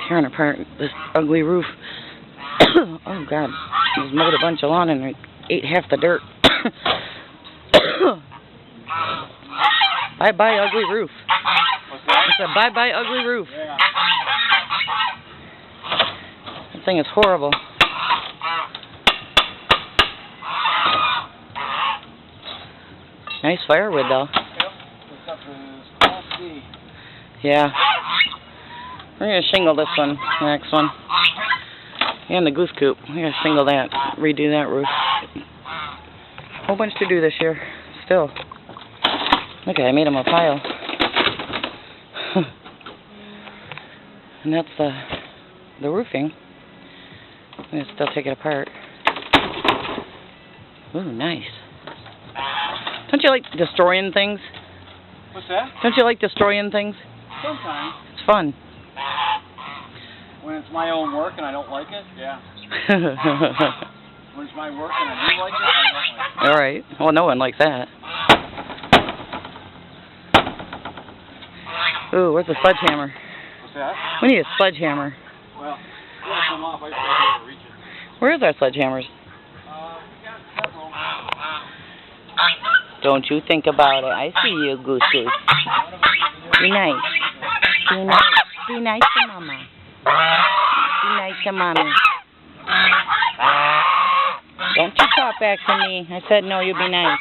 tearing apart this ugly roof. Oh God, just mowed a bunch of lawn and ate half the dirt. Bye bye ugly roof. What's that? I said bye bye ugly roof. Yeah. That thing is horrible. Nice firewood though. Yep. This up is Class D. Yeah. We're gonna shingle this one, the next one. And the goose coop. We're gonna shingle that, redo that roof. Whole bunch to do this year, still. Okay, I made him a pile. And that's the roofing. I'm gonna still take it apart. Ooh, nice. Don't you like destroying things? What's that? Don't you like destroying things? Sometimes. It's fun. When it's my own work and I don't like it, yeah. When it's my work and I do like it, I don't like it. Alright. Well, no one likes that. Ooh, where's the sledgehammer? What's that? We need a sledgehammer. Well, you gotta come off. I should be able to reach it. Where's our sledgehammers? We got several. Don't you think about it. I see you, goose goose. Be nice. Be nice. Be nice to Mama. Be nice to Mommy. Don't you talk back to me. I said no, you be nice.